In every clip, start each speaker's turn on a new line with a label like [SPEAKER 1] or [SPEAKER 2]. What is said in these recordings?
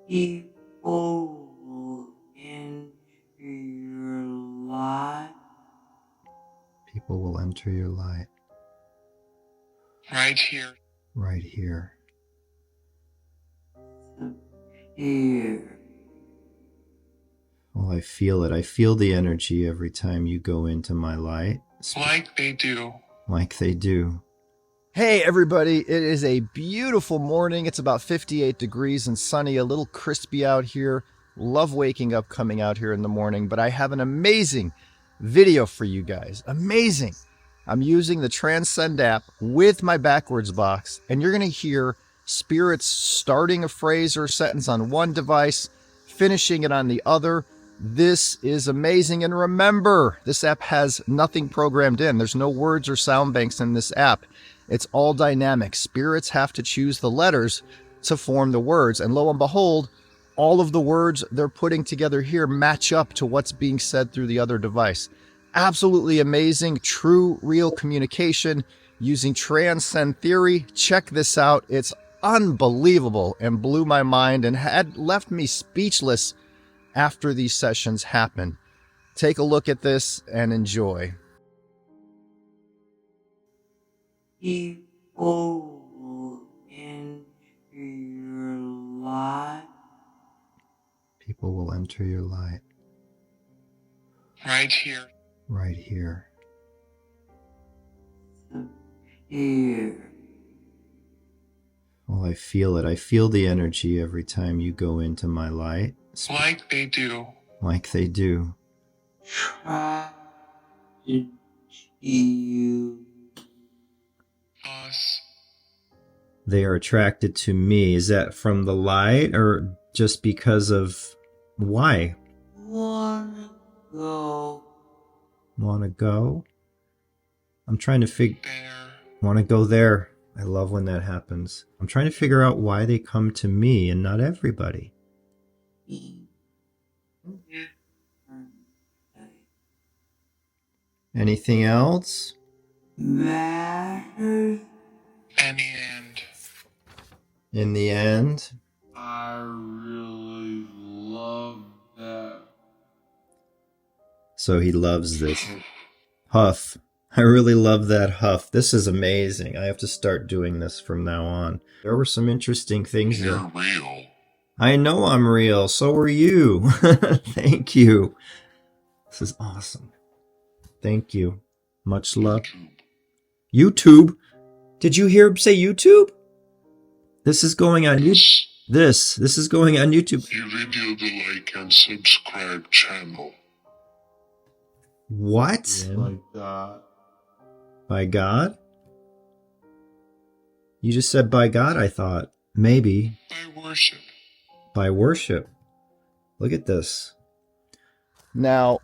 [SPEAKER 1] People into your light.
[SPEAKER 2] People will enter your light.
[SPEAKER 3] Right here.
[SPEAKER 2] Right here.
[SPEAKER 1] Here.
[SPEAKER 2] Oh, I feel it. I feel the energy every time you go into my light.
[SPEAKER 3] Like they do.
[SPEAKER 2] Like they do. Hey everybody, it is a beautiful morning. It's about 58 degrees and sunny, a little crispy out here. Love waking up, coming out here in the morning, but I have an amazing video for you guys. Amazing. I'm using the Transcend app with my backwards box, and you're going to hear spirits starting a phrase or a sentence on one device, finishing it on the other. This is amazing. And remember, this app has nothing programmed in. There's no words or sound banks in this app. It's all dynamic. Spirits have to choose the letters to form the words. And lo and behold, all of the words they're putting together here match up to what's being said through the other device. Absolutely amazing, true, real communication using Transcend Theory. Check this out. It's unbelievable and blew my mind and had left me speechless after these sessions happen. Take a look at this and enjoy.
[SPEAKER 1] People into your light.
[SPEAKER 2] People will enter your light.
[SPEAKER 3] Right here.
[SPEAKER 2] Right here.
[SPEAKER 1] Here.
[SPEAKER 2] Oh, I feel it. I feel the energy every time you go into my light.
[SPEAKER 3] Like they do.
[SPEAKER 2] Like they do.
[SPEAKER 1] Try to you.
[SPEAKER 3] Us.
[SPEAKER 2] They are attracted to me. Is that from the light or just because of why?
[SPEAKER 1] Wanna go.
[SPEAKER 2] Want to go? I'm trying to figure.
[SPEAKER 3] There.
[SPEAKER 2] Want to go there. I love when that happens. I'm trying to figure out why they come to me and not everybody. Anything else?
[SPEAKER 1] Matters.
[SPEAKER 3] And the end.
[SPEAKER 2] In the end?
[SPEAKER 1] I really love that.
[SPEAKER 2] So he loves this. Huff. I really love that huff. This is amazing. I have to start doing this from now on. There were some interesting things there.
[SPEAKER 3] You're real.
[SPEAKER 2] I know I'm real. So are you. Thank you. This is awesome. Thank you. Much love. YouTube? Did you hear him say YouTube? This is going on YouTube. This is going on YouTube.
[SPEAKER 3] You video the like and subscribe channel.
[SPEAKER 2] What?
[SPEAKER 1] Like that.
[SPEAKER 2] By God? You just said by God, I thought. Maybe.
[SPEAKER 3] By worship.
[SPEAKER 2] By worship. Look at this. Now,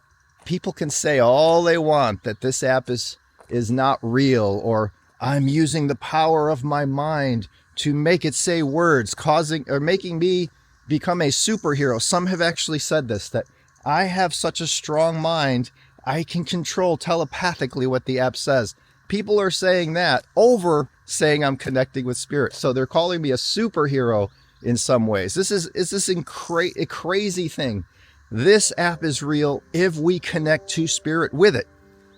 [SPEAKER 2] people can say all they want that this app is not real, or I'm using the power of my mind to make it say words, causing or making me become a superhero. Some have actually said this, that I have such a strong mind, I can control telepathically what the app says. People are saying that over saying I'm connecting with spirit. So they're calling me a superhero in some ways. This is a crazy thing. This app is real if we connect to spirit with it.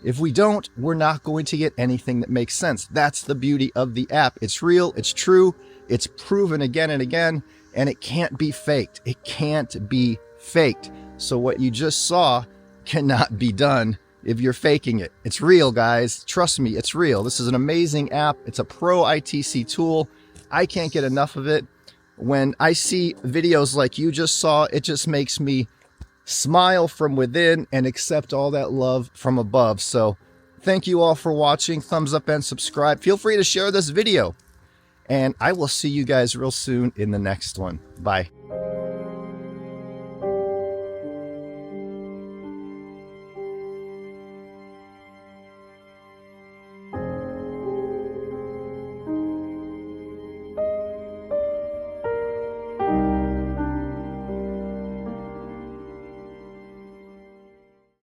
[SPEAKER 2] If we don't, we're not going to get anything that makes sense. That's the beauty of the app. It's real, it's true, it's proven again and again, and it can't be faked. It can't be faked. So what you just saw cannot be done if you're faking it. It's real, guys. Trust me, it's real. This is an amazing app. It's a pro ITC tool. I can't get enough of it. When I see videos like you just saw, it just makes me smile from within and accept all that love from above. So thank you all for watching. Thumbs up and subscribe. Feel free to share this video. And I will see you guys real soon in the next one. Bye.